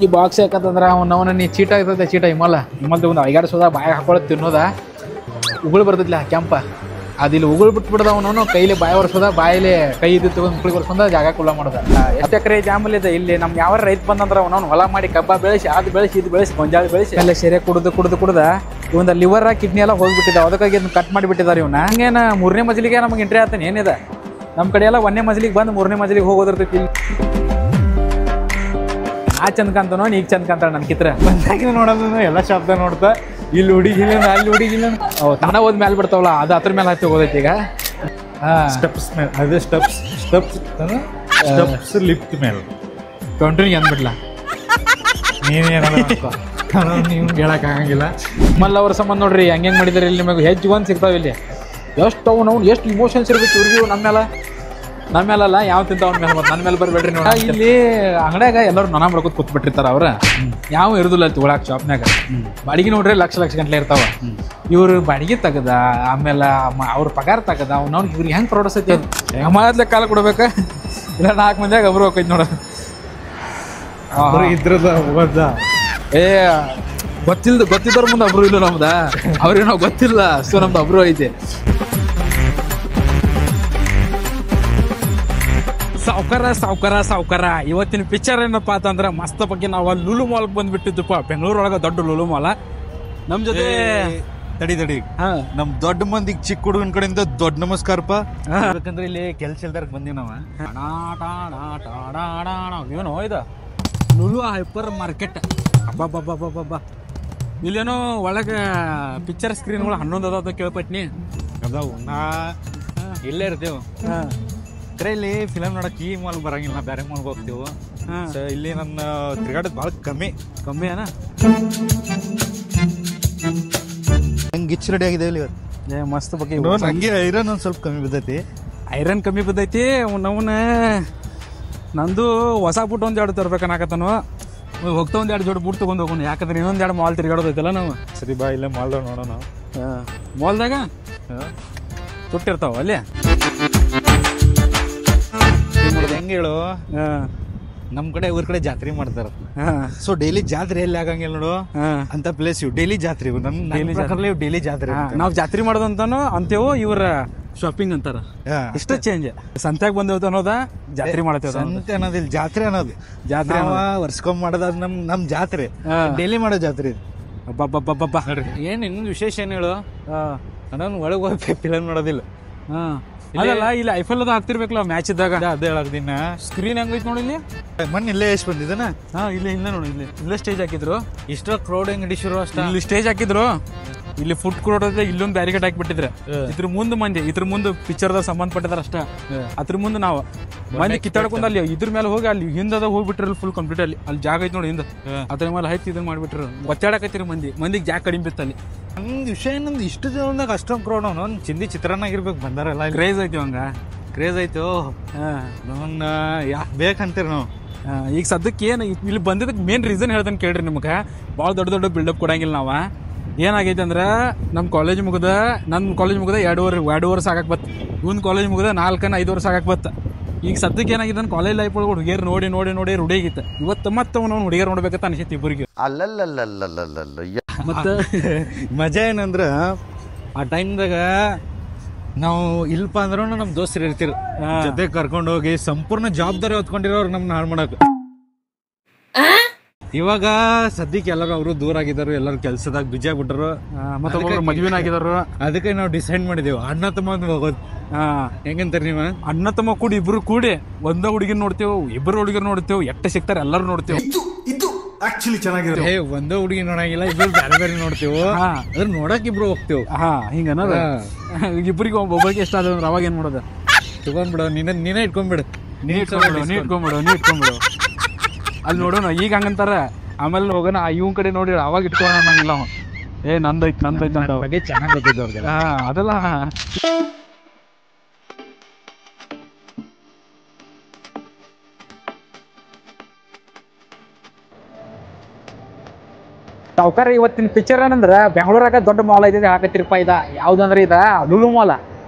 ಈ ಬಾಕ್ಸ್ ಯಾಕಂತಂದ್ರೆ ಅವನವನ ನೀ ಚೀಟ ಇರ್ತದೆ ಚೀಟ ಹಿಮಲ್ ತಗೊಂಡು ಐಗಾರು ಸೋದ ಬಾಯಿ ಹಾಕೊಳ್ಳೋದು ತಿನ್ನೋದ ಉಗುಳು ಬರ್ತೈತಿಲ್ಲ ಕೆಂಪ ಅದಿಲ್ಲಿ ಉಗುಳು ಬಿಟ್ಬಿಡ್ದ ಅವನವನು ಕೈಲಿ ಬಾಯಿ ಒರೆಸೋದ ಬಾಯಿಲಿ ಕೈ ಇದ್ದು ತಗೊಂಡು ಮುಕ್ಳಿಗೆ ಒರೆಸ್ಕೊಂಡ ಜಾಗ ಕುಲ್ಲ ಮಾಡೋದ. 10 ಎಕರೆ ಜಾಮಲ್ ಇದೆ ಇಲ್ಲಿ. ನಮ್ಗೆ ಯಾವ ರೈತ ಬಂದಂದ್ರೆ ಅವನವ್ನು ಹೊಲ ಮಾಡಿ ಕಬ್ಬ ಬೆಳೆಸಿ ಅದು ಬೆಳೆಸಿ ಇದು ಬೆಳೆಸಿ ಗೊಂಜಾಳ ಬೆಳೆಸಿ ಎಲ್ಲ ಸೆರೆ ಕುಡ್ದ ಇವಂದ ಲಿವರ್ ಕಿಡ್ನಿ ಎಲ್ಲ ಹೋಗ್ಬಿಟ್ಟಿದೆ. ಅದಕ್ಕಾಗಿ ಇದನ್ನ ಕಟ್ ಮಾಡಿಬಿಟ್ಟಿದ್ದಾರೆ ಇವನ್ನ. ಹಂಗೇನ 3ನೇ ಮಜಲಿಗೆ ನಮ್ಗೆ ಎಂಟ್ರಿ ಆಗ್ತಾನೆ ಏನಿದೆ. ನಮ್ಮ ಕಡೆ ಎಲ್ಲ 1ನೇ ಮಜಲಿಗೆ ಬಂದು 3ನೇ ಮಜಲಿಗೆ ಹೋಗೋದಿರ್ತೈತಿ. ಆ ಚಂದ ಕಾಂತನೋ ಈಗ ಚಂದ ಕಾಂತಾಳ ನನ್ನ ಕಿತ್ರ ಬಂದಾಗಿನ ನೋಡೋದು ಎಲ್ಲ ಶಾಪ್ದಾಗ ನೋಡ್ತಾ ಇಲ್ಲಿ ಹುಡುಗಿಲ್ಲ ಅಲ್ಲಿ ಹುಡುಗಿಲ್ಲ ತನ ಹೋದ್ ಮೇಲೆ ಬಿಡ್ತಾವಲ್ಲ ಅದು ಅದ್ರ ಮೇಲೆ ಹತ್ತಿ ಹೋಗೋದೈತಿ ಈಗ. ಸ್ಟೆಪ್ಸ್ ಮೇಲೆ ಅದೇ ಸ್ಟೆಪ್ಸ್ ಲಿಫ್ಟ್ ಮೇಲೆ ಕಂಟ್ರಿ ಅಂದ್ಬಿಡ್ಲ ನೀವು ಹೇಳಕ್ ಆಗಂಗಿಲ್ಲ. ಮಲ್ಲ ಅವ್ರ ಸಂಬಂಧ ನೋಡ್ರಿ ಹಂಗೆ ಮಾಡಿದಾರೆ. ಇಲ್ಲಿ ನಿಮಗೆ ಹೆಜ್ಜೆ ಒಂದು ಸಿಗ್ತಾವ. ಇಲ್ಲಿ ಎಷ್ಟು ಅವ್ನು ಎಷ್ಟು ಇಮೋಷನ್ಸ್ ಇರ್ಬೇಕು ಇವ್ರಿಗೂ ನಮ್ಮ ಮೇಲಲ್ಲ ಯಾವ ತಿಂತಾವ ಮೇಲೆ ಮತ್ತೆ ನನ್ನ ಮೇಲೆ ಬರ್ಬೇಡ್ರಿ ನೋಡ. ಇಲ್ಲಿ ಅಂಗಡ್ಯಾಗ ಎಲ್ಲರೂ ನನ ಮಾಡ್ಕೊತ ಕೂತ್ಬಿಟ್ಟಿರ್ತಾರ ಅವ್ರ. ಯಾವ ಇರುದಿಲ್ಲ ಅಲ್ಲಿ ತಗೊಳಕ್ ಶಾಪ್ನಾಗ. ಬಾಡಿಗೆ ನೋಡ್ರಿ ಲಕ್ಷ ಗಂಟ್ಲೆ ಇರ್ತಾವ. ಇವ್ರು ಬಾಡಿಗೆ ತಗದ ಆಮೇಲೆ ಅವ್ರ ಪಗಾರ ತಗದ ಅವ್ನವ್ನಿಗೆ ಇವ್ರಿಗೆ ಹೆಂಗೆ ಪ್ರೊಡಸೈತಿ ಅದು ಮೊದಲೇ ಕಾಲ ಕೊಡ್ಬೇಕ ಇಲ್ಲ 4 ಮಂದಿಯಾಗ ಒಬ್ರು ಹೋಗೈತಿ ನೋಡ. ಇದ್ರದ ಹೋಗೋದ ಗೊತ್ತಿದ್ದವ್ರ ಮುಂದೆ ಒಬ್ರು ಇಲ್ಲ ನಮ್ದ. ಅವ್ರಿಗೆ ನಾವು ಗೊತ್ತಿಲ್ಲ ಸೊ ನಮ್ದು ಒಬ್ರು ಐತಿ. ಸಾವ್ಕಾರ ಇವತ್ತಿನ ಪಿಕ್ಚರ್ ಏನಪ್ಪಾ ಅಂತಂದ್ರೆ ಮಸ್ತ್ ಬಗ್ಗೆ ನಾವು ಲೂಲು ಮಾಲ್ಗೆ ಬಂದ್ಬಿಟ್ಟಿದ್ದಪ್ಪ. ಬೆಂಗಳೂರೊಳಗ ದೊಡ್ಡ ಲೂಲು ಮಾಲ್. ನಮ್ ಜೊತೆ ತಡಿ ನಮ್ ದೊಡ್ಡ ಮಂದಿಗೆ ಚಿಕ್ಕ ಹುಡುಗನ ಕಡೆಯಿಂದ ದೊಡ್ಡ ನಮಸ್ಕಾರಪ್ಪ. ಯಾಕಂದ್ರೆ ಇಲ್ಲಿ ಕೆಲ್ಸ ಇಲ್ದಾರ ಬಂದಿವಿ ನಾವ. ಏನು ಇದು ಲೂಲು ಹೈಪರ್ ಮಾರ್ಕೆಟ್. ಹಬ್ಬ ಇಲ್ಲೇನೋ ಒಳಗೆ ಪಿಕ್ಚರ್ ಸ್ಕ್ರೀನ್ಗಳು 11 ಅದಾವ ಕೇಳ್ಪಟ್ನಿ. ಅದಾವು ನಾ ಇಲ್ಲೇ ಇರ್ತೇವೆ. ಕರೆ ಇಲ್ಲಿ ಫಿಲಮ್ ನೋಡಕ್ ಈ ಮಾಲ್ ಬರಂಗಿಲ್ಲ, ಬೇರೆ ಮಾಲ್ಗೆ ಹೋಗ್ತೇವೆ. ಇಲ್ಲಿ ನನ್ನ ತಿರ್ಗಾಡೋದು ಭಾಳ ಕಮ್ಮಿ ಅಣ್ಣ. ನಂಗೆ ಗಿಚ್ ರೆಡಿ ಆಗಿದೆ ಇಲ್ಲಿ ಮಸ್ತ್ ಬಗ್ಗೆ ಹಂಗೆ ಐರನ್ ಒಂದು ಸ್ವಲ್ಪ ಕಮ್ಮಿ ಬಿದ್ದೈತಿ. ಐರನ್ ಕಮ್ಮಿ ಬಿದ್ದೈತಿ. ಅವನ ನಂದು ಹೊಸ ಬುಟ್ ಒಂದೆರಡು ತರ್ಬೇಕನ್ನಾಕತ್ತನು. ಹೋಗ್ತಾ ಒಂದೆರಡು ಜೋಡಿ ಬುಟ್ ತೊಗೊಂಡು ಹೋಗೋಣ. ಯಾಕಂದ್ರೆ ಇನ್ನೊಂದೆರಡು ಮಾಲ್ ತಿರ್ಗಾಡೋದೈತಲ್ಲ ನಾವು. ಸರಿ ಬಾ ಇಲ್ಲೇ ಮಾಲ್ದಾಗ ನೋಡೋಣ. ಮಾಲ್ದಾಗ ತುಟ್ಟಿರ್ತಾವ ಅಲ್ಲಿ. ಹೆಂಗ ಹೇಳು, ನಮ್ ಕಡೆ ಊರ್ ಕಡೆ ಜಾತ್ರೆ ಮಾಡ್ತಾರ. ಸೊ ಡೈಲಿ ಜಾತ್ರೆ ಎಲ್ಲಿ ಆಗಂಗಿಲ್ಲ ನೋಡು ಅಂತ ಪ್ಲೇಸ್ ಇವು. ಡೈಲಿ ಜಾತ್ರೆ ಡೈಲಿ ಜಾತ್ರೆ. ನಾವ್ ಜಾತ್ರೆ ಮಾಡೋದಂತಾನು ಅಂತೇವು, ಇವ್ರ ಶಾಪಿಂಗ್ ಅಂತಾರ. ಇಷ್ಟ ಚೇಂಜ್. ಸಂತ್ಯಾಗ ಬಂದೇವ್ ಅನ್ನೋದ ಜಾತ್ರೆ ಮಾಡತ್ತೇವ. ಸಂತೆ ಅನ್ನೋದಿಲ್ಲ, ಜಾತ್ರೆ ಅನ್ನೋದು. ಜಾತ್ರೆ ವರ್ಷಕ್ಕೊಮ್ಮೆ ಮಾಡೋದ ನಮ್ ಜಾತ್ರೆ. ಡೈಲಿ ಮಾಡೋ ಜಾತ್ರೆ. ಏನ್ ಇನ್ನೊಂದು ವಿಶೇಷ ಏನ್ ಹೇಳು. ನಾನು ಒಳಗೆ ಹೋಗಿ ಫಿಲಮ್ ನೋಡೋದಿಲ್ಲ. ಅದಲ್ಲ ಇಲ್ಲಿ ಐಫಲ್ ಅದು ಹಾಕ್ತಿರ್ಬೇಕಲ್ಲ ಮ್ಯಾಚ್ ಇದ್ದಾಗ. ಅದೇ ಹೇಳಕ್ದಿನ ಸ್ಕ್ರೀನ್ ಹೆಂಗೈತಿ ನೋಡಿ ಇಲ್ಲಿ. ಮೊನ್ನೆ ಇಲ್ಲೇ ಎಷ್ಟು ಬಂದಿದ್ದಾನ. ಇಲ್ಲ ನೋಡಿ ಇಲ್ಲೇ ಸ್ಟೇಜ್ ಹಾಕಿದ್ರು. ಇಷ್ಟ ಕ್ರೌಡ್ ಹೆಂಗ್ ಹಿಡಿಸಿರು ಅಷ್ಟ. ಇಲ್ಲಿ ಸ್ಟೇಜ್ ಹಾಕಿದ್ರು. ಇಲ್ಲಿ ಫುಡ್ ಕೊಡೋದ್ರೆ ಇಲ್ಲೊಂದು ಬ್ಯಾರಿಕೇಡ್ ಹಾಕಿಬಿಟ್ಟಿದ್ರೆ ಇದ್ರ ಮುಂದೆ ಮಂದಿ ಇದ್ರ ಮುಂದೆ ಪಿಕ್ಚರ್ದಾಗ ಸಂಬಂಧಪಟ್ಟಿದಾರ ಅಷ್ಟ. ಅದ್ರ ಮುಂದೆ ನಾವು ಮಂದಿ ಕಿತ್ತಾಡ್ಕೊಂಡ್ ಅಲ್ಲಿ ಇದ್ರ ಮೇಲೆ ಹೋಗಿ ಅಲ್ಲಿ ಹಿಂದದ ಹೋಗ್ಬಿಟ್ರಲ್ಲ ಫುಲ್ ಕಂಪ್ಲೀಟ್. ಅಲ್ಲಿ ಜಾಗ ಐತಿ ನೋಡಿ ಹಿಂದೆ. ಅದ್ರ ಮೇಲೆ ಹೈತಿ ಇದನ್ನ ಮಾಡ್ಬಿಟ್ರು. ಒತ್ತಾಡಕತ್ತಿರಿ ಮಂದಿಗೆ ಜಾಗ ಕಡಿಮೆ ಬಿತ್ತು ಅಲ್ಲಿ. ನಂದು ವಿಷಯ ಏನಂದ್ರೆ ಇಷ್ಟು ಜನದಾಗ ಅಷ್ಟೊಂದು ಕ್ರೌಡ್ ಅವನು ಚಿಂದಿ ಚಿತ್ರಾನ್ನಾಗಿರ್ಬೇಕು ಬಂದಾರಲ್ಲ. ಕ್ರೇಜ್ ಐತಿ ಹಂಗ ಕ್ರೇಜ್ ಆಯ್ತು. ನನ್ನ ಯಾಕೆ ಬೇಕಂತೀರಿ ನಾವು. ಈಗ ಸದ್ಯಕ್ಕೆ ಏನು ಇಲ್ಲಿ ಬಂದಿದ್ದಕ್ಕೆ ಮೇನ್ ರೀಸನ್ ಹೇಳ್ತಾನೆ ಕೇಳ್ರಿ. ನಿಮ್ಗೆ ಭಾಳ ದೊಡ್ಡ ಬಿಲ್ಡಪ್ ಕೊಡಂಗಿಲ್ಲ ನಾವು. ಏನಾಗೈತೆ ಅಂದ್ರೆ ನನ್ನ ಕಾಲೇಜ್ ಮುಗ್ದ 2 ವರ್ಷ ಆಗಕ್ಕೆ ಬತ್ತು. ಇವ್ನ ಕಾಲೇಜ್ ಮುಗ್ದ 4-5 ವರ್ಷ ಆಗಕ್ಕೆ ಬತ್ತು. ಈಗ ಸದ್ಯಕ್ಕೆ ಏನಾಗಿದೆ ನನ್ನ ಕಾಲೇಜ್ ಲೈಫ್ ಒಳಗೆ ಹುಡುಗಿಯರು ನೋಡಿ ರೂಢಿಯಾಗಿತ್ತು. ಇವತ್ತು ಮತ್ತೆ ಅವ್ನು ಹುಡುಗಿಯರು ನೋಡ್ಬೇಕಂತ ಅನಿಸೈತಿ ಇಬ್ಬರಿಗೆ. ಮತ್ತೆ ಮಜಾ ಏನಂದ್ರ ಆ ಟೈಮ್ದಾಗ ನಾವು ಇಲ್ಪ ಅಂದ್ರೂ ನಮ್ ದೋಸ್ತರು ಇರ್ತಿರು ಜೊತೆ ಕರ್ಕೊಂಡು ಹೋಗಿ ಸಂಪೂರ್ಣ ಜವಾಬ್ದಾರಿ ಹೊತ್ಕೊಂಡಿರೋರು ನಮ್ನ ಹಾಳು ಮಾಡಕ್. ಇವಾಗ ಸದ್ಯಕ್ಕೆ ಎಲ್ಲರೂ ಅವರು ದೂರ ಆಗಿದ್ದಾರೆ, ಎಲ್ಲರೂ ಕೆಲ್ಸದಾಗ ಬಿಜಿ ಆಗ್ಬಿಟ್ರು, ಮತ್ತೆ ಮದ್ವಿನ ಆಗಿದಾರು. ಅದಕ್ಕೆ ನಾವು ಡಿಸೈಡ್ ಮಾಡಿದೇವು ಅಣ್ಣ ತಮ್ಮ ಹೋಗೋದು. ಹೆಂಗಂತಾರ ನೀವ? ಅಣ್ಣ ತಮ್ಮ ಇಬ್ರು ಕೂಡಿ ಒಂದ ಹುಡುಗಿನ ನೋಡ್ತೇವೆ, ಇಬ್ಬರು ಹುಡುಗಿರ್ ನೋಡ್ತೇವೆ, ಎಷ್ಟ ಸಿಗ್ತಾರೆ ಎಲ್ಲರೂ ನೋಡ್ತೇವೆ. ಆಕ್ಚುಲಿ ಚೆನ್ನಾಗಿರೋ ಒಂದ ಹುಡುಗಿ ನೋಡಂಗಿಲ್ಲ, ಇಬ್ರು ಬೇರೆ ನೋಡ್ತೇವೆ. ಅದ್ರ ನೋಡಕ್ ಇಬ್ರು ಹೋಗ್ತೇವೆ. ಹಿಂಗ ಅನ್ನೋದ ಇಬ್ಬರಿಗೆ ಒಬ್ಬರಿಗೆ ಎಷ್ಟ ಆದ್ರೆ ಅವಾಗ ಏನ್ ಮಾಡೋದು? ತಗೊಂಡ್ಬಿಡು, ನೀನೇ ಇಟ್ಕೊಂಡ್ಬಿಡು. ನೀ ಇಟ್ಕೊಂಡ್ಬಿಡು ಅಲ್ಲಿ ನೋಡೋಣ. ಈಗ ಹಂಗಂತಾರ, ಆಮೇಲೆ ಹೋಗೋಣ ಇವನ್ ಕಡೆ ನೋಡಿ ಅವಾಗ ಇಟ್ಕೊಳ್ಳೋಣ ಅನ್ನಂಗಿಲ್ಲ. ನಂದೈತ್ ಬಗ್ಗೆ ಚೆನ್ನಾಗಿ ಗೊತ್ತಿದ್ದು ಅವ್ರಿಗೆ. ಅದೆಲ್ಲ ಸಾವ್ಕಾರ. ಇವತ್ತಿನ ಪಿಕ್ಚರ್ ಏನಂದ್ರೆ ಬೆಂಗಳೂರಾಗ ದೊಡ್ಡ ಮಾಲ್ ಐತಿ ಹಾಕತ್ತಿರಪ್ಪ. ಯಾವ್ದಂದ್ರೆ ಲೂಲು ಮಾಲ್.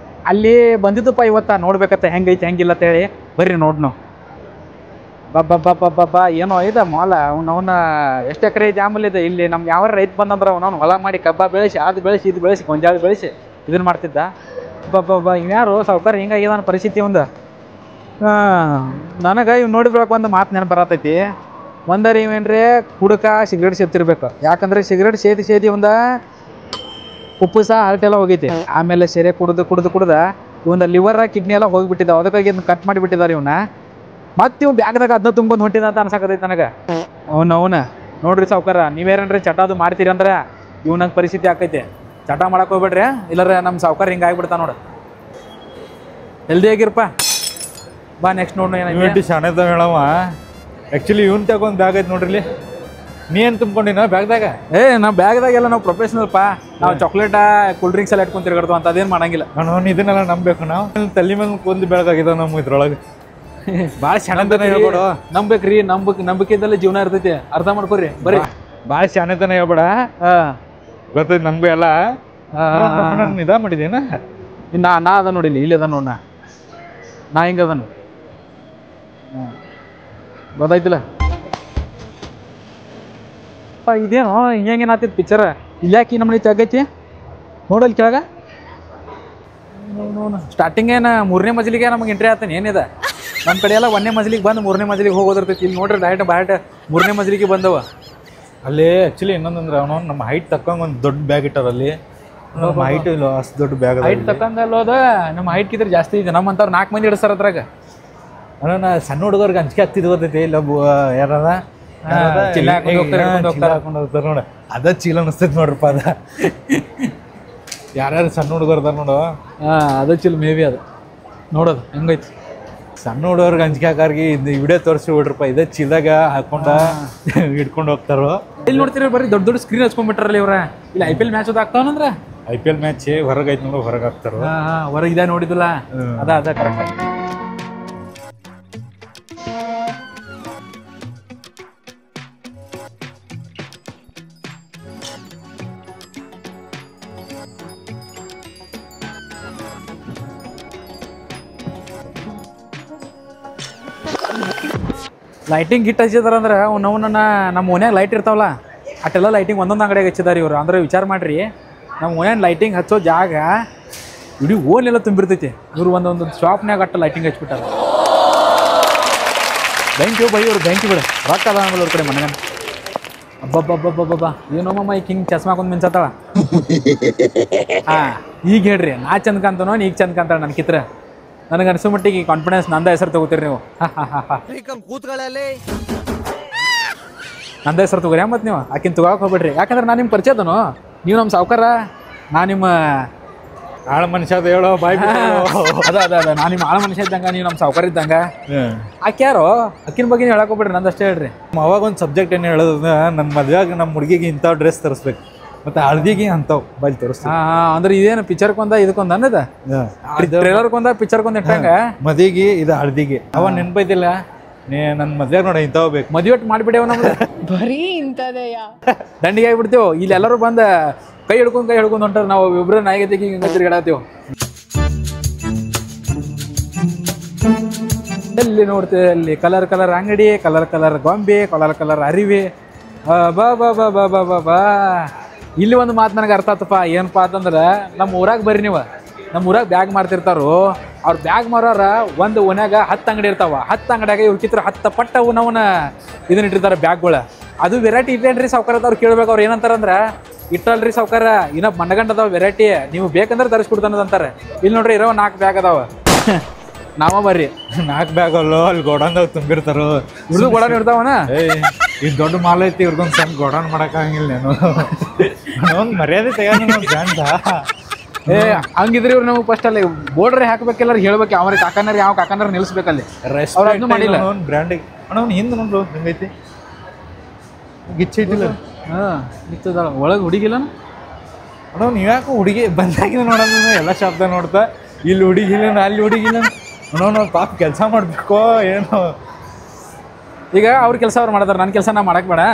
ಅಲ್ಲಿ ಬಂದಿದ್ದಪ್ಪ ಇವತ್ತ ನೋಡ್ಬೇಕತ್ತ ಹೆಂಗೈತಿ ಹೆಂಗಿಲ್ಲ ಅಂತೇಳಿ. ಬರ್ರಿ ನೋಡ್ ನಾವು. ಬಾ ಏನೋ ಇದೆ ಮಾಲ ಅವನ ಎಷ್ಟು ಎಕರೆ ಜಾಮೂಲ್ ಇದೆ ಇಲ್ಲಿ ನಮ್ಗೆ ಯಾವ ರೈತ ಬಂದಂದ್ರೆ ಅವನವ್ನು ಹೊಲ ಮಾಡಿ ಕಬ್ಬ ಬೆಳೆಸಿ ಅದು ಬೆಳೆಸಿ ಇದು ಬೆಳೆಸಿ ಗೊಂಜಾಳ ಬೆಳೆಸಿ ಇದನ್ನು ಮಾಡ್ತಿದ್ದ ಇವ್ಯಾರು ಸಾವ್ಕಾರ ಹಿಂಗಾಗಿದೆ ನನ್ನ ಪರಿಸ್ಥಿತಿ ಒಂದು ನನಗೆ ಇವ್ ನೋಡಿದ್ರೊಳಗೆ ಒಂದು ಮಾತು ನೆನಪು ಬರತೈತಿ ಒಂದರ ಇವೇನ್ರಿ ಕುಡಕ ಸಿಗರೇಟ್ ಸೇರ್ತಿರ್ಬೇಕು ಯಾಕಂದ್ರೆ ಸಿಗರೇಟ್ ಸೇದಿ ಒಂದು ಉಪ್ಪು ಸಹ ಹಾರ್ಟೆಲ್ಲ ಹೋಗೈತಿ ಆಮೇಲೆ ಸೆರೆ ಕುಡ್ದ ಇವನ ಲಿವರ್ ಕಿಡ್ನಿ ಎಲ್ಲ ಹೋಗಿಬಿಟ್ಟಿದ್ದಾವೆ ಅದಕ್ಕಾಗಿ ಇದನ್ನ ಕಟ್ ಮಾಡಿಬಿಟ್ಟಿದ್ದಾರೆ ಇವನ್ನ ಮತ್ತೆ ಇವ್ ಬ್ಯಾಗ್ದಾಗ ಅದನ್ನ ತುಂಬ್ಕೊಂಡು ಹೊಂಟಿದ ಅಂತ ಅನ್ಸಾಕತೈತಿ ನನಗೆ ಅವನ ನೋಡ್ರಿ ಸಾವ್ಕಾರ ನೀವೇರೇನ್ರಿ ಚಟ ಅದು ಮಾಡ್ತೀರಿ ಅಂದ್ರೆ ಇವ್ನಂಗೆ ಪರಿಸ್ಥಿತಿ ಆಕೈತಿ ಚಟ ಮಾಡಕ್ಕೆ ಹೋಗ್ಬೇಡ್ರಿ ಇಲ್ಲರ ನಮ್ಮ ಸಾವ್ಕಾರ ಹಿಂಗೆ ಆಗ್ಬಿಡ್ತಾ ನೋಡು ಹೆಲ್ದಿ ಆಗಿರಪ್ಪ ಬಾ ನೆಕ್ಸ್ಟ್ ನೋಡಿ ಶಾಣೆದ ಹೇಳವ ಆ್ಯಕ್ಚುಲಿ ಇವ್ನ ತಗೊಂಡು ಬ್ಯಾಗ್ ಐತೆ ನೋಡ್ರಿ ನೀ ಏನು ತುಂಬ್ಕೊಂಡಿನ ಬ್ಯಾಗ್ದಾಗ ನಾವು ಬ್ಯಾಗ್ದಾಗೆಲ್ಲ ನಾವು ಪ್ರೊಫೆಷನಲ್ಪ ನಾವು ಚಾಕ್ಲೇಟ ಕೂಲ್ ಡ್ರಿಂಕ್ಸ್ ಎಲ್ಲ ಇಟ್ಕೊಂಡು ತಿರ್ಗಾಡ್ತು ಅಂತ ಅದೇನು ಮಾಡಂಗಿಲ್ಲ ನಾನು ಇದನ್ನೆಲ್ಲ ನಂಬೇಕು ನಾವು ತಲೆ ಮೇಲೆ ಕೊಂದು ಬೆಳಗಾಗಿದ್ದಾವೆ ನಮ್ಮ ಇದ್ರೊಳಗೆ ಭಾಳ ಶಾಣೆತನ ಹೇಳ್ಬೇಡು ನಂಬೇಕ್ರಿ ನಂಬಿಕೆದಲ್ಲೇ ಜೀವನ ಇರ್ತೈತಿ ಅರ್ಥ ಮಾಡ್ಕೊರಿ ಬರೀ ಭಾಳ ಶಾಣೆತನ ಹೇಳ್ಬೇಡ ಗೊತ್ತೈತಿ ನಮಗೂ ಎಲ್ಲ ನಿದಾ ಮಾಡಿದೇನ ನಾ ಅದ ನೋಡಿಲ್ಲ ಇಲ್ಲಿ ಅದ ನೋಡ ನಾ ಹಿಂಗೆ ಅದನು ಗೊತ್ತಾಯ್ತಿಲ್ಲ ಇದೇನೋ ಹಿಂಗೇನಾಗ್ತೈತಿ ಪಿಕ್ಚರ್ ಇಲ್ಲಾಕಿ ನಮ್ಮನೆ ತೆಗೈತಿ ನೋಡಲ್ಲಿ ಕೆಳಗ ಸ್ಟಾರ್ಟಿಂಗ್ ಏನು 3ನೇ ಮಜಲಿಗೆ ನಮಗೆ ಎಂಟ್ರಿ ಆಗ್ತಾನೆ ಏನಿದೆ ನಮ್ಮ ಕಡೆ ಎಲ್ಲ 1ನೇ ಮಜಲಿಗೆ ಬಂದು 3ನೇ ಮಜಲಿಗೆ ಹೋಗೋದಿರ್ತೈತಿ ಇಲ್ಲಿ ನೋಡ್ರಿ ಡೈರೆಕ್ಟ್ 3ನೇ ಮಜಲಿಗೆ ಬಂದವ ಅಲ್ಲಿ ಆ್ಯಕ್ಚುಲಿ ಇನ್ನೊಂದಂದ್ರೆ ಅವನು ನಮ್ಮ ಹೈಟ್ ತಕ್ಕಂಗೆ ಒಂದು ದೊಡ್ಡ ಬ್ಯಾಗ್ ಇಟ್ಟಾರ ಅಲ್ಲಿ ನಮ್ಮ ಹೈಟ್ ಇಲ್ಲ ಅಷ್ಟು ದೊಡ್ಡ ಬ್ಯಾಗ್ ಹೈಟ್ ತಕ್ಕಂಗಲ್ಲೋದ ನಮ್ಮ ಹೈಟ್ ಕಿದ್ರೆ ಜಾಸ್ತಿ ಇದೆ ನಮ್ಮಂತವ್ರು 4 ಮಂದಿ ಇಡಿಸ್ತಾರ ಅದ್ರಾಗ ಅಣ್ಣ ಸಣ್ಣ ಹುಡುಗರ್ಗೆ ಅಂಜಿಕೆ ಆಗ್ತಿದ್ ಗೊತ್ತೈತಿ ಇಲ್ಲ ಯಾರದ ಹಾಕೊಂಡು ಹೋಗ್ತಾರೆ ನೋಡ ಅದ ಚೀಲ ಅನಿಸ್ತೈತಿ ನೋಡ್ರಪ್ಪ ಅದ ಯಾರ್ಯಾರು ಸಣ್ಣ ಹುಡುಗರ್ದಾರ ನೋಡು ಅದ ಚೀಲ ಮೇಬಿ ಅದು ನೋಡೋದು ಹೆಂಗೈತಿ ಸಣ್ಣ ಹುಡುಗರ್ಗೆ ಅಂಜಿಕೆ ಹಾಕಾರ್ಗಿ ಇದು ವಿಡಿಯೋ ತೋರಿಸಿ ಬಿಡ್ರಪ್ಪ ಇದೇ ಚೀಲದಾಗ ಹಾಕೊಂಡ ಹಿಡ್ಕೊಂಡು ಹೋಗ್ತಾರೋ ಇಲ್ಲಿ ನೋಡ್ತೀರಿ ಬರೀ ದೊಡ್ಡ ಸ್ಕ್ರೀನ್ ಹಚ್ಕೊಂಡ್ಬಿಟ್ರಲ್ಲ ಇವ್ರ ಇಲ್ಲಿ IPL ಮ್ಯಾಚ್ ಅದು ಆಗ್ತಾವನಂದ್ರ IPL ಮ್ಯಾಚ್ ಹೊರಗೆ ಐತಿ ನೋಡು ಹೊರಗೆ ಹಾಕ್ತಾರ ಹೊರಗೆ ಇದ ನೋಡಿದಿಲ್ಲ ಅದ ಕರೆಕ್ಟ್ ಲೈಟಿಂಗ್ ಗಿಟ್ ಹಚ್ಚಿದಾರ ಅಂದ್ರೆ ನಮ್ಮ ಮನ್ಯಾಗ ಲೈಟ್ ಇರ್ತಾವಲ್ಲ ಅಷ್ಟೆಲ್ಲ ಲೈಟಿಂಗ್ ಒಂದೊಂದು ಅಂಗಡಿಯಾಗ ಹಚ್ಚಿದಾರೆ ಇವರು ಅಂದ್ರೆ ವಿಚಾರ ಮಾಡ್ರಿ ನಮ್ಮ ಮನ್ಯಾಗ ಲೈಟಿಂಗ್ ಹಚ್ಚೋ ಜಾಗ ಇಡೀ ಓನೆಲ್ಲ ತುಂಬಿರ್ತೈತಿ ಇವ್ರು ಒಂದೊಂದು ಶಾಪ್ನ್ಯಾಗ ಅಟ್ಟ ಲೈಟಿಂಗ್ ಹಚ್ಬಿಟ್ಟಾರ ಬ್ಯಾಂಕಿ ಬೈ ಇವ್ರು ಬ್ಯಾಂಕಿ ಬಿಡ ರೊಕ್ಕ ಅದ ಆಮೇಲೆ ಅವ್ರ ಕಡೆ ಮನೆಗನ್ ಅಬ್ಬಬ್ಬಬ್ಬಬ್ಬಬ್ಬ ಏನೋಮ್ಮ ಈಗ ಹಿಂಗೆ ಚಸ್ಮಾ ಹಾಕೊಂಡು ಮಿಂಚತ್ತಾಳ ಈಗ ಹೇಳ್ರಿ ನಾ ಚಂದ ಕಾಂತನೋ ಈಗ ಚಂದ ಕಾಂತಾಳ ನನ್ನ ಕಿತ್ರ ನನಗೆ ಅನಿಸೋ ಮಟ್ಟಿಗೆ ಕಾನ್ಫಿಡೆನ್ಸ್ ನಂದ ಹೆಸರು ತಗೋತೀರಿ ನೀವು ನಂದ ಹೆಸರು ತಗೋರಿ ಮತ್ತು ನೀವು ಆಕಿನ ತಗೋಕೆ ಹೋಗ್ಬಿಡ್ರಿ ಯಾಕಂದ್ರೆ ನಾನು ನಿಮ್ಮ ಪರಿಚಯದನು ನೀವು ನಮ್ಮ ಸಾವ್ಕಾರ ನಾ ನಿಮ್ಮ ಆಳ ಮನುಷ್ಯ ಅದು ಹೇಳೋ ಬಾಯ್ ಅದ ನಾನು ನಿಮ್ಮ ಆಳ ಮನುಷ್ಯ ಇದ್ದಂಗೆ ನೀವು ನಮ್ಮ ಸಾವ್ಕಾರ ಇದ್ದಂಗೆ ಆಕೆ ಯಾರೋ ಅಕ್ಕಿನ ಬಗ್ಗೆ ಹೇಳಕ್ ಹೋಗ್ಬಿಡ್ರಿ ನಂದಷ್ಟೇ ಹೇಳ್ರಿ ಅವಾಗ ಒಂದು ಸಬ್ಜೆಕ್ಟ್ ಏನು ಹೇಳೋದು ನನ್ನ ಮದುವೆಗೆ ನಮ್ಮ ಹುಡುಗಿಗೆ ಇಂಥ ಡ್ರೆಸ್ ತರಿಸ್ಬೇಕು ಮತ್ತೆ ಹಳದಿಗೆ ಅಂತಾವ್ ಬಾಯ್ ತೋರಿಸ್ತೀವಿ ಅಂದ್ರೆ ಇದೇನು ಪಿಕ್ಚರ್ಕೊಂದ ಇದಕ್ಕೊಂದ ಅನ್ನದ ಟ್ರೇಲರ್ಕೊಂದ ಪಿಕ್ಚರ್ಕೊಂದ ಇಟ್ಟಂಗ ಮದಿಗೆ ಇದು ಹಳದಿಗೆ ಅವ ನೆನ್ಪೈತಿಲ್ಲ ನನ್ನ ಮದ್ವೆಗೆ ನೋಡಿ ಇಂಥವ್ ಬೇಕು ಮದುವೆ ಒಟ್ಟು ಮಾಡಿಬಿಡೇವ ನಮ್ದು ಬರೀ ಇಂಥದೆಯ ದಂಡಿಗೆ ಆಗ್ಬಿಡ್ತೇವೆ ಇಲ್ಲಿ ಎಲ್ಲರೂ ಬಂದ ಕೈ ಹಿಡ್ಕೊಂಡು ಹೊಂಟಾರ ನಾವು ಇಬ್ರು ನಾಯಿಗತಿಗೆ ಹಿಂಗೆ ತಿರ್ಗಾಡತ್ತೇವೆ ಎಲ್ಲಿ ನೋಡ್ತೇವೆ ಅಲ್ಲಿ ಕಲರ್ ಅಂಗಡಿ ಕಲರ್ ಗೊಂಬೆ ಕಲರ್ ಅರಿವಿ ಬಾ ಬಾ ಬಾ ಬಾ ಬಾ ಬಾ ಬಾ ಇಲ್ಲಿ ಒಂದು ಮಾತು ನನಗೆ ಅರ್ಥ ಆತಪ್ಪ ಏನಪ್ಪ ಅಂತಂದ್ರೆ ನಮ್ಮ ಊರಾಗ ಬರ್ರಿ ನೀವು ನಮ್ಮ ಊರಾಗ ಬ್ಯಾಗ್ ಮಾರ್ತಿರ್ತಾರೋ ಅವ್ರು ಬ್ಯಾಗ್ ಮಾರೋರ ಒಂದು ಓನ್ಯಾಗ 10 ಅಂಗಡಿ ಇರ್ತಾವ 10 ಅಂಗಡಿಯಾಗ ಇವ್ರ ಕಿತ್ರ 10 ಪಟ್ಟ ಅವನ ಇದನ್ನ ಇಟ್ಟಿರ್ತಾರೆ ಬ್ಯಾಗ್ಗಳು ಅದು ವೆರೈಟಿ ಇಟ್ಟೇನ್ರಿ ಸಾವ್ಕಾರ ಅವ್ರು ಕೇಳ್ಬೇಕು ಅವ್ರು ಏನಂತಾರಂದ್ರೆ ಇಟ್ಟಲ್ರಿ ಸಾವ್ಕಾರ ಇನ್ನ ಮಣ್ಣಗಂಡ ಅದಾವ ವೆರೈಟಿ ನೀವು ಬೇಕಂದ್ರೆ ತರಿಸ್ಕೊಡ್ತಾನದಂತಾರೆ ಇಲ್ಲಿ ನೋಡ್ರಿ ಇರೋ 4 ಬ್ಯಾಗ್ ಅದಾವ ನಾವ ಬರ್ರಿ 4 ಬ್ಯಾಗ್ ಅಲ್ಲೋ ಅಲ್ಲಿ ಗೋಡನ್ದಾಗ ತುಂಬಿರ್ತಾರೋ ಇವ್ರದ್ದು ಗೋಡನ್ ಇರ್ತಾವನ ಇದು ದೊಡ್ಡ ಮಾಲ್ ಐತಿ ಇವ್ರಿಗೊಂದು ಸಣ್ಣ ಗೋಡನ್ ಮಾಡಕ್ಕಾಗಿಲ್ಲ ಒಂದು ಮರ್ಯಾದೆ ತೆಗೆದ ಬ್ರ್ಯಾಂಡ್ ಹಂಗಿದ್ರಿ ಇವ್ರು ನಮಗೆ ಫಸ್ಟ್ ಅಲ್ಲಿ ಬೋರ್ಡ್ರೆ ಹಾಕ್ಬೇಕೆಲ್ಲ ಹೇಳ್ಬೇಕು ಅವ್ರ ಕಾಕನರ್ ಯಾವ ಕಾಕನರ್ ನಿಲ್ಸ್ಬೇಕಲ್ಲಿ ರೆಸ್ಟೋರೆಂಟ್ ಮಾಡಿಲ್ಲ ಬ್ರ್ಯಾಂಡಿಗೆ ಅಣ್ಣ ಅವ್ನು ಹಿಂದೆ ನೋಡ್ರು ಹೆಂಗೈತಿ ಗಿಚ್ಚಿಟ್ಟಿಲ್ಲ ನಿಂತದ ಒಳಗೆ ಹುಡುಗಿಲ್ಲ ಅಣ್ಣ ನೀವು ಯಾಕೆ ಹುಡುಗಿ ಬಂದಾಗಿಲ್ಲ ನೋಡೋಣ ಎಲ್ಲ ಶಾಪ್ದಾಗ ನೋಡ್ತಾ ಇಲ್ಲಿ ಹುಡುಗಿಲ್ಲ ಅಲ್ಲಿ ಹುಡುಗಿಲ್ಲ ಅಣ್ಣ ಪಾಪ ಕೆಲಸ ಮಾಡಬೇಕು ಏನೋ ಈಗ ಅವ್ರ ಕೆಲಸ ಅವ್ರು ಮಾಡ್ತಾರೆ ನನ್ನ ಕೆಲಸ ನಾ ಮಾಡಕ್ ಬೇಡ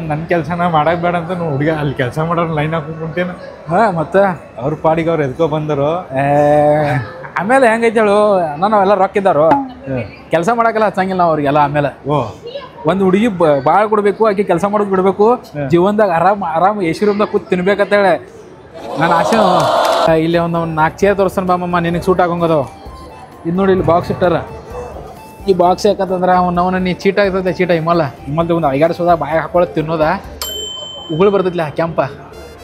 ನನ್ನ ಕೆಲಸನ ಮಾಡಕ್ ಬೇಡ ಅಂತ ಹುಡುಗ ಅಲ್ಲಿ ಕೆಲಸ ಮಾಡೋರು ಲೈನ್ ಹಾಕೊಂಡ್ಬಿಡ್ತೇನೆ ಮತ್ತೆ ಅವ್ರ ಪಾಡಿಗೆ ಅವ್ರು ಎದ್ಕೊ ಬಂದರು ಆಮೇಲೆ ಹೆಂಗೈತಿ ಹೇಳು ನಾವೆಲ್ಲ ರೊಕ್ಕ ಇದ್ದಾರೋ ಕೆಲಸ ಮಾಡಕ್ಕೆಲ್ಲ ಹಚ್ಚಂಗಿಲ್ಲ ನಾವು ಅವ್ರಿಗೆಲ್ಲ. ಆಮೇಲೆ ಒಂದು ಹುಡುಗಿ ಭಾಳ ಕೊಡ್ಬೇಕು, ಆಕೆ ಕೆಲಸ ಮಾಡೋದು ಬಿಡ್ಬೇಕು, ಜೀವನದಾಗ ಆರಾಮ್ ಎಸಿ ರೂಮ್ದಾಗ ಕೂತ್ ತಿನ್ಬೇಕಂತೇಳಿ ನಾನು ಆಸೆ. ಇಲ್ಲಿ ಒಂದು 4 ಚೇರ್ ತೋರಿಸ್ತಾನೆ ಬಾಮಮ್ಮ, ನಿನಗೆ ಸೂಟ್ ಆಗೋಂಗದವು. ಇದು ನೋಡಿ ಇಲ್ಲಿ ಬಾಕ್ಸ್ ಇಟ್ಟಾರ. ಈ ಬಾಕ್ಸ್ ಯಾಕಂತಂದ್ರೆ ಅವನ ನೀ ಚೀಟ ಇರ್ತೈತೆ, ಚೀಟ ಹಿಮಲ್ದ ಒಂದು ಐಗಾರ ಸೋದ ಬಾಯಿ ಹಾಕೊಳ್ಳೋದು ತಿನ್ನೋದ ಉಗುಳು ಬರ್ತೈತಿಲ್ಲ ಕೆಂಪ,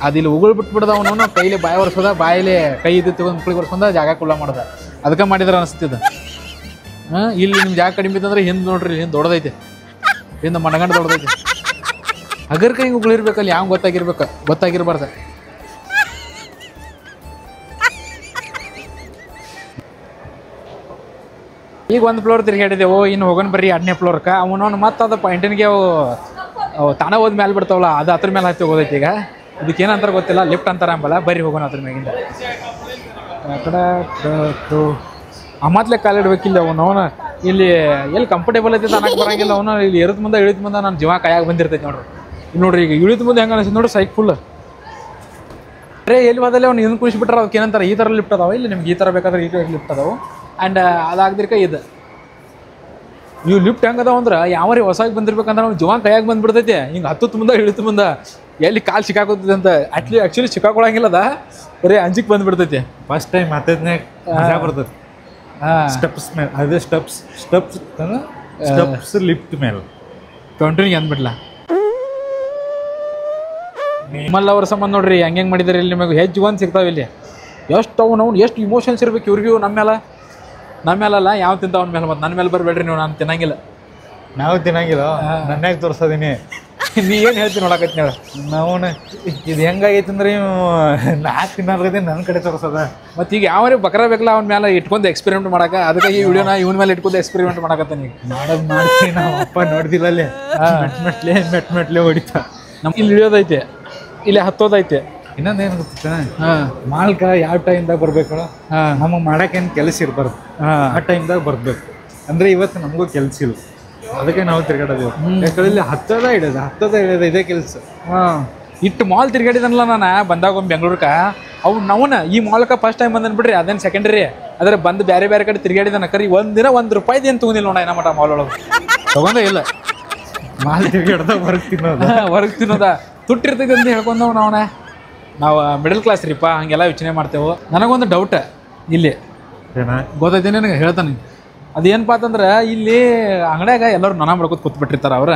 ಅದಿಲ್ಲಿ ಉಗುಳು ಬಿಟ್ಬಿಡ್ದ ಅವನವನು ಕೈಲಿ ಬಾಯಿ ಒರೆಸೋದ, ಬಾಯಿಲಿ ಕೈ ಇದ್ದು ತಗೊಂಡು ಮುಕ್ಳಿಗೆ ಒರೆಸ್ಕೊಂಡ ಜಾಗ ಕುಳ್ಳ ಮಾಡೋದ. ಅದಕ್ಕೆ ಮಾಡಿದ್ರೆ ಅನಿಸ್ತಿದ್ದ. ಇಲ್ಲಿ ನಿಮ್ಮ ಜಾಗ ಕಡಿಮೆ ಇತ್ತಂದ್ರೆ ಹಿಂದೆ ನೋಡ್ರಿ, ಹಿಂದೆ ದೊಡ್ಡದೈತೆ, ಹಿಂದೆ ಮನಗಂಡು ದೊಡ್ಡದೈತೆ. ಅಗರ್ ಕೈ ಉಗುಳಿರ್ಬೇಕಲ್ಲಿ ಯಾವ ಗೊತ್ತಾಗಿರ್ಬಾರ್ದು. ಈಗ ಒಂದು ಫ್ಲೋರ್ ತಿರುಗಾಡಿದೆವು, ಇನ್ನು ಹೋಗೋಣ ಬರ್ರಿ 2ನೇ ಫ್ಲೋರ್ಗೆ. ಅವನವನು ಮತ್ತೆ ಅದು ಪಾಯಿಂಟಿನ್ಗೆ ಅವು ತಾಣ ಹೋದ ಮೇಲೆ ಬಿಡ್ತಾವಲ್ಲ, ಅದು ಅದ್ರ ಮೇಲೆ ಹತ್ತಿ ಹೋಗೋದೈತಿ. ಈಗ ಇದಕ್ಕೆ ಏನಂತಾರೆ ಗೊತ್ತಿಲ್ಲ, ಲಿಫ್ಟ್ ಅಂತಾರೆ ಅಂಬಲ್ಲ. ಬರ್ರಿ ಹೋಗೋಣ ಅದ್ರ ಮ್ಯಾಗಿಂದ. ಆ ಕಡೆ ಅಮ್ಮತ್ಲೆ ಕಾಲಿಡ್ಬೇಕಿಲ್ಲ ಅವನು. ಇಲ್ಲಿ ಎಲ್ಲಿ ಕಂಫರ್ಟೇಬಲ್ ಐತಿ ಅನ್ನಕ್ಕೆ ಬರಂಗಿಲ್ಲ ಅವನು. ಇಲ್ಲಿ ಇಳಿದ ಮುಂದೆ ನಾನು ಜೀವ ಕೈಯಾಗ ಬಂದಿರ್ತೈತಿ ನೋಡ್ರಿ. ಇಲ್ಲಿ ನೋಡ್ರಿ ಈಗ ಇಳಿದ ಮುಂದೆ ಹೆಂಗೆ ಅನಿಸ್ತದೆ ನೋಡ್ರಿ, ಸೈಕ್ ಫುಲ್. ಅರೇ ಎಲ್ಲಿ ಹೋದಲ್ಲಿ ಅವ್ನು ಇದನ್ನು ಕುಳಿಸ್ಬಿಟ್ರೆ ಅದಕ್ಕೆ ಏನಂತಾರೆ, ಈ ಥರ ಲಿಫ್ಟ್ ಅದಾವೆ, ಇಲ್ಲಿ ನಿಮ್ಗೆ ಈ ಥರ ಬೇಕಾದ್ರೆ ಈ ಟೈಪ್ ಲಿಫ್ಟ್ ಅದಾವೆ. ಆ್ಯಂಡ್ ಅದಾಗದಿರ್ಕ ಇದು ಇವು ಲಿಫ್ಟ್ ಹೆಂಗೆ ಅದಾವ ಅಂದ್ರೆ ಯಾವ್ರಿ ಹೊಸಾಗಿ ಬಂದಿರ್ಬೇಕಂದ್ರೆ ಅವ್ನು ಜೀವ ಕೈಯಾಗ ಬಂದ್ಬಿಡ್ತೈತಿ. ಹಿಂಗೆ ಹತ್ತು ಮುಂದೆ ಇಳಿತು ಮುಂದೆ ಎಲ್ಲಿ ಕಾಲು ಸಿಕ್ಕಾಕೋತೈತೆ ಅಂತ. ಆ್ಯಕ್ಚುಲಿ ಸಿಕ್ಕಾಕೊಳಂಗಿಲ್ಲ, ಅದ ಬರೀ ಅಂಜಿಕ್ ಬಂದ್ಬಿಡ್ತೈತಿ. ಫಸ್ಟ್ ಟೈಮ್ ಹತ್ತದ್ನಾಗ ಮಜಾ ಬರ್ತದೆ. ಸ್ಟೆಪ್ಸ್ ಮೇಲೆ ಅದೇ ಸ್ಟೆಪ್ಸ್ ಲಿಫ್ಟ್ ಮೇಲೆ ಕಂಟ್ರಿನಿಗೆ ಅಂದ್ಬಿಡ್ಲ. ನಿಮ್ಮಲ್ಲ ಅವ್ರ ಸಂಬಂಧ ನೋಡ್ರಿ ಹೆಂಗೆ ಮಾಡಿದಾರೆ. ಇಲ್ಲಿ ನಿಮಗೆ ಹೆಚ್ಚು ಒಂದು ಸಿಗ್ತಾವೆ ಇಲ್ಲಿ. ಎಷ್ಟು ಅವ್ನು ಎಷ್ಟು ಇಮೋಷನ್ಸ್ ಇರ್ಬೇಕು ಇವ್ರಿಗೂ. ನಮ್ಮ ಮೇಲಲ್ಲ ಯಾವ ತಿಂತ ಅವ್ನ ಮೇಲೆ. ಮತ್ತು ನನ್ನ ಮೇಲೆ ಬರಬೇಡ್ರಿ ನೀವು, ನಾನು ತಿನ್ನಂಗಿಲ್ಲ. ನಾವು ತಿನ್ನಂಗಿಲ್ಲ, ನನ್ನಾಗ ತೋರಿಸೋದೀನಿ. ನೀ ಏನು ಹೇಳ್ತೀನಿ ನೋಡಕತ್ತಿ ಹೇಳ. ನಾವು ಇದು ಹೆಂಗಾಗೈತೆ ಅಂದ್ರೆ ನಾ ತಿನ್ನೋದೇ ನನ್ನ ಕಡೆ ತೋರಿಸೋದ. ಮತ್ತು ಈಗ ಯಾವ್ರಿ ಬಕರ ಬೇಕಲ್ಲ ಅವ್ನ ಮೇಲೆ ಇಟ್ಕೊಂಡು ಎಕ್ಸ್ಪೆರಿಮೆಂಟ್ ಮಾಡಕ್ಕೆ. ಅದಕ್ಕೆ ಈ ವಿಡಿಯೋನ ಇವನ ಮೇಲೆ ಇಟ್ಕೊಂಡು ಎಕ್ಸ್ಪೆರಿಮೆಂಟ್ ಮಾಡಕತ್ತಾನೆ. ಈಗ ಮಾಡ್ತೀನಿ ನಾವು ಅಪ್ಪ ನೋಡ್ದಿಲ್ಲ ಅಲ್ಲಿ ಮೆಟ್ಮೆಟ್ಲೆ ಹೊಡಿತಾ. ನಮ್ಗೆ ಇಲ್ಲಿ ಇಳಿಯೋದೈತೆ, ಇಲ್ಲಿ ಹತ್ತೋದೈತೆ. ಇನ್ನೊಂದೇನು ಗೊತ್ತ, ಮಾಲ್ಕ ಯಾವ ಟೈಮ್ದಾಗ ಬರ್ಬೇಕು, ನಮಗೆ ಮಾಡಕ್ಕೇನು ಕೆಲಸ ಇರ್ಬಾರ್ದು, ಆ ಟೈಮ್ದಾಗ ಬರ್ಬೇಕು. ಅಂದ್ರೆ ಇವತ್ತು ನಮಗೂ ಕೆಲಸ ಇಲ್ಲ, ಅದಕ್ಕೆ ನಾವು ತಿರ್ಗಾಡೋದು. ಯಾಕಂದ್ರೆ ಹತ್ತದ ಇಡೋದು ಇದೇ ಕೆಲಸ. ಇಟ್ಟು ಮಾಲ್ ತಿರ್ಗಾಡಿದನಲ್ಲ ನಾನು ಬಂದಾಗ ಒಮ್ಮೆ ಬೆಂಗ್ಳೂರ್ಗೆ. ಅವನ ಈ ಮಾಲ್ಕ ಫಸ್ಟ್ ಟೈಮ್ ಬಂದನ್ ಬಿಡ್ರಿ, ಅದೇನು ಸೆಕೆಂಡ್ರಿ. ಅದ್ರ ಬಂದು ಬೇರೆ ಕಡೆ ತಿರ್ಗಾಡಿದನ. ಕರಿ ಒಂದಿನ ₹1 ಏನು ತೊಗೊಂಡಿಲ್ಲ ನೋಡ ಏನ ಮಟ ಮಾಲ್ ಒಳಗೆ ತಗೊಂಡೇ ಇಲ್ಲ. ಮಾಲ್ ತಿರ್ಗಾಡ್ದ ಹೊರಗೆ ತಿನ್ನೋದ ತುಟ್ಟಿರ್ತೈತಿ ಅಂತ ಹೇಳ್ಕೊಂಡವ್ ನಾವು ಮಿಡಲ್ ಕ್ಲಾಸ್ ರೀಪಾ, ಹಂಗೆಲ್ಲ ಯೋಚನೆ ಮಾಡ್ತೇವೆ. ನನಗೊಂದು ಡೌಟ್ ಇಲ್ಲಿ ಗೊತ್ತೈತಿ ನನಗೆ, ಹೇಳ್ತಾನೆ. ಅದೇನಪ್ಪ ಅಂತಂದ್ರೆ ಇಲ್ಲಿ ಅಂಗಡ್ಯಾಗ ಎಲ್ಲರೂ ನನ ಮಾಡ್ಕೊತ ಕೂತ್ಬಿಟ್ಟಿರ್ತಾರೆ. ಅವ್ರ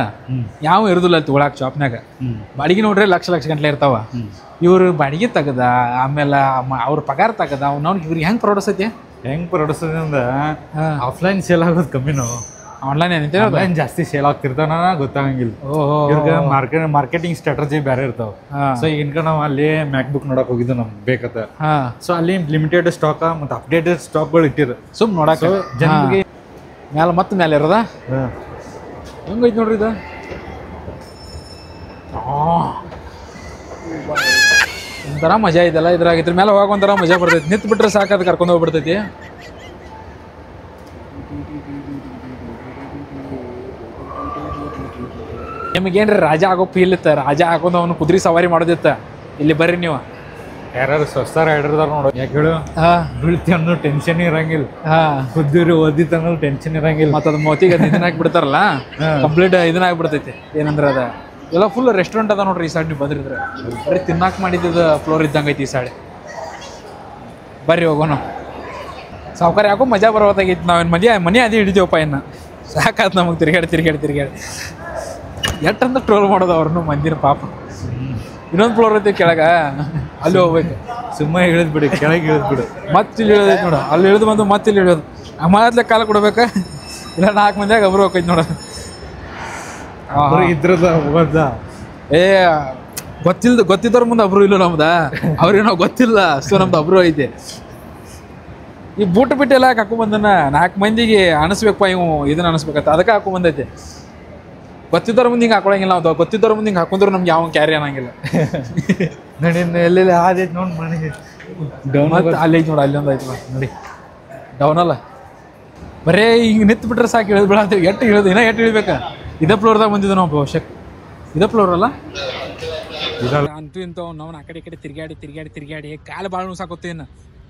ಯಾವ ಇರೋದಿಲ್ಲ ಅಲ್ಲಿ ತೊಗೊಳಕ್ಕೆ ಶಾಪ್ನಾಗ. ಬಾಡಿಗೆ ನೋಡ್ರಿ ಲಕ್ಷ ಗಂಟ್ಲೆ ಇರ್ತಾವ. ಇವ್ರು ಬಾಡಿಗೆ ತೆಗದ, ಆಮೇಲೆ ಅವ್ರ ಪಗಾರ ತೆಗದ, ಅವ್ನವ್ನಿಗೆ ಇವ್ರಿಗೆ ಹೆಂಗೆ ಪ್ರೊಡಕ್ಟ್ಸೈತಿ, ಹೆಂಗೆ ಪ್ರೊಡಕ್ಟ್ಸಂದ್ರೆ ಆಫ್ಲೈನ್ ಸೇಲ್ ಆಗೋದು ಕಮ್ಮಿ. ನಾವು ಆನ್ಲೈನ್ ಏನೈತೆ ಆನ್ಲೈನ್ ಜಾಸ್ತಿ ಸೇಲ್ ಆಗ್ತಿರ್ತಾವ, ಗೊತ್ತಾಗಂಗಿಲ್ಲ. ಇವ್ರಿಗೆ ಮಾರ್ಕೆಟಿಂಗ್ ಸ್ಟ್ರಾಟಜಿ ಬೇರೆ ಇರ್ತಾವ. ಸೊ ಈಗ ನಾವು ಅಲ್ಲಿ ಮ್ಯಾಕ್ಬುಕ್ ನೋಡಕ್ ಹೋಗಿದ್ದು ನಮ್ಗೆ ಬೇಕತ್ತ. ಸೊ ಅಲ್ಲಿ ಲಿಮಿಟೆಡ್ ಸ್ಟಾಕ್ ಮತ್ತು ಅಪ್ಡೇಟೆಡ್ ಸ್ಟಾಕ್ಗಳು ಇಟ್ಟಿರು ಸುಮ್ ನೋಡಕ್ ಜನರಿಗೆ. ಮೇಲೆ ಇರೋದ ಹೆಂಗೈತಿ ನೋಡ್ರಿ ಇದು. ಒಂಥರ ಮಜಾ ಇದೆಲ್ಲ ಇದ್ರಾಗ. ಇದ್ರ ಮೇಲೆ ಹೋಗ ಒಂಥರ ಮಜಾ ಬರ್ತೈತಿ. ನಿಂತು ಬಿಟ್ರೆ ಸಾಕಾದ ಕರ್ಕೊಂಡು ಹೋಗ್ಬಿಡ್ತೈತಿ. ನಿಮಗೇನ್ರಿ ರಾಜ ಆಗೋ ಫೀಲ್ ಇತ್ತ, ರಾಜ ಹಾಕೊಂಡು ಅವನು ಕುದುರೆ ಸವಾರಿ ಮಾಡೋದಿತ್ತ. ಇಲ್ಲಿ ಬರ್ರಿ ನೀವು ಯಾರು ಸ್ವಸ್ಥ ರೈಡರ್ದಾರ ನೋಡು. ಯಾಕೆ ಹೇಳು, ಬೀಳ್ತಿ ಅನ್ನೋ ಟೆನ್ಷನ್ ಇರಂಗಿಲ್ಲ, ಕುದ್ದಿರಿ ಓದಿತ್ತು ಅನ್ನೋ ಟೆನ್ಷನ್ ಇರಂಗಿಲ್ಲ. ಮತ್ತು ಅದು ಮೋತಿಗೆ ಇದನ್ನ ಹಾಕ್ಬಿಡ್ತಾರಲ್ಲ, ಕಂಪ್ಲೀಟ್ ಇದನ್ನ ಆಗ್ಬಿಡ್ತೈತಿ. ಏನಂದ್ರೆ ಅದ ಎಲ್ಲ ಫುಲ್ ರೆಸ್ಟೋರೆಂಟ್ ಅದ ನೋಡ್ರಿ. ಈ ಸೈಡ್ ನೀವು ಬಂದಿರಿದ್ರೆ ಬರೀ ತಿನ್ನಾಕ ಮಾಡಿದ್ದು ಫ್ಲೋರ್ ಇದ್ದಂಗೆ ಐತಿ ಈ ಸೈಡ್. ಬರ್ರಿ ಹೋಗೋಣ. ಸಾವುಕಾರ ಯಾಕೋ ಮಜಾ ಬರೋತ್ತಾಗೈತಿ. ನಾವೇನು ಮನೆ ಅದೇ ಹಿಡಿತೀವಪ್ಪ. ಇನ್ನು ಸಾಕಾತ್ ನಮಗೆ ತಿರ್ಗಾಡಿ ಎಟ್ಟಂತ ಟ್ರೋಲ್ ಮಾಡೋದು ಅವ್ರನ್ನು ಮಂದಿನ ಪಾಪ. ಇನ್ನೊಂದು ಫ್ಲೋರ್ ಐತಿ ಕೆಳಗೆ, ಅಲ್ಲಿ ಹೋಗ್ಬೇಕು. ಸುಮ್ಮನೆ ಇಳಿದ್ಬಿಡಿ, ಕೆಳಗೆ ಇಳಿದ್ಬಿಡು. ಮತ್ತೆ ಇಲ್ಲಿ ಇಳಿದೈತಿ ನೋಡು. ಅಲ್ಲಿ ಇಳಿದು ಬಂದು ಮತ್ತೆ ಇಲ್ಲಿ ಇಳಿಯೋದು. ಮೊದಲೇ ಕಾಲ ಕೊಡ್ಬೇಕಾ, ಇಲ್ಲ 4 ಮಂದಿಯಾಗ ಒಬ್ರು ಹೋಗೈತಿ ನೋಡ. ಇದ್ರದ ಹೋಗೋದ ಗೊತ್ತಿದ್ದವ್ರ ಮುಂದೆ ಒಬ್ರು ಇಲ್ಲ ನಮ್ದ. ಅವ್ರೇನೋ ಗೊತ್ತಿಲ್ಲ, ಸೊ ನಮ್ದು ಒಬ್ರು ಐತಿ. ಈ ಬೂಟ್ ಬಿಟ್ಟು ಎಲ್ಲ ಹಾಕೊಂಬಂದನ 4 ಮಂದಿಗೆ ಅನಿಸ್ಬೇಕಪ್ಪ, ಇವು ಇದನ್ನ ಅನಿಸ್ಬೇಕಂತ ಅದಕ್ಕೆ ಹಾಕೊಂಬಂದೈತಿ. ಗೊತ್ತಿದ್ದವ್ರ ಮುಂದೆ ಹಿಂಗೆ ಹಾಕೊಳಂಗಿಲ್ಲ ನಾವು. ಗೊತ್ತಿದ್ದವ್ರ ಮುಂದೆ ಹಿಂಗೆ ಹಾಕೊಂಡ್ರು ನಮ್ಗೆ ಯಾವ ಕ್ಯಾರಿ ಅನ್ನಂಗಿಲ್ಲ. ನೋಡಿ ಎಲ್ಲೆಲ್ಲ ಆದೈತಿ ನೋಡಿ ಮನೆ ಡೌನ್. ಮತ್ತೆ ಅಲ್ಲಿ ಐತಿ ನೋಡಿ, ಅಲ್ಲೊಂದು ಐತಿ ನೋಡಿ ಡೌನ್ ಅಲ್ಲ. ಬರೇ ಹಿಂಗೆ ನಿಂತು ಬಿಟ್ರೆ ಸಾಕು, ಇಳಿದು ಬಿಡ ಅಂತೀವಿ. ಇನ್ನೂ ಎಟ್ಟು ಇಳಿಬೇಕಾ. ಇದೇ ಫ್ಲೋರ್ದಾಗ ಬಂದಿದ್ದು ನಾವು ಬಹುಶಃ. ಇದೇ ಫ್ಲೋರ್ ಅಲ್ಲ ಅಂತೂ ಇಂಥವು ನಾವು ಆ ಕಡೆ ಈ ಕಡೆ ತಿರ್ಗಾಡಿ ಕಾಲು ಭಾಳ ನುಸಾಕೋತೇನು.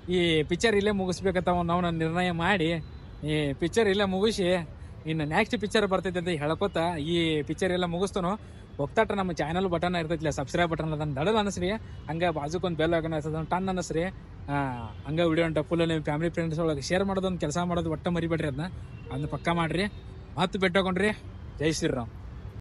ಈ ಪಿಕ್ಚರ್ ಇಲ್ಲೇ ಮುಗಿಸ್ಬೇಕಂತ ನಾವು ನಿರ್ಣಯ ಮಾಡಿ ಈ ಪಿಕ್ಚರ್ ಇಲ್ಲೇ ಮುಗಿಸಿ ಇನ್ನು ನೆಕ್ಸ್ಟ್ ಪಿಕ್ಚರ್ ಬರ್ತೈತೆ ಅಂತ ಹೇಳ್ಕೊತ ಈ ಪಿಕ್ಚರ್ ಎಲ್ಲ ಮುಗಿಸ್ತಾನೋ ಹೋಗ್ತಾಟ ನಮ್ಮ ಚಾನಲ್ ಬಟನ್ ಇರ್ತೈತಿಲ್ಲ ಸಬ್ಸ್ಕ್ರೈಬ್ ಬಟನ್ ಅದನ್ನ ದಡಲ್ ಅನಸ್ರಿ ಹಂಗೆ ಬಾಜುಕೊಂದು ಬೆಲ್ ಹಾಕೋಣ ಟನ್ ಅನ್ನಸ್ರಿ ಹಂಗೆ ವಿಡಿಯೋ ಉಂಟ ಫುಲ್ ನೀವು ಫ್ಯಾಮಿಲಿ ಫ್ರೆಂಡ್ಸ್ ಒಳಗೆ ಶೇರ್ ಮಾಡೋದೊಂದು ಕೆಲಸ ಮಾಡೋದು ಒಟ್ಟ ಮರಿಬೇಡ್ರಿ ಅದನ್ನ ಪಕ್ಕ ಮಾಡ್ರಿ ಮತ್ತೆ ಬೆಟ್ಟಕೊಂಡ್ರಿ ಜೈ ಶ್ರೀರಾಮ್.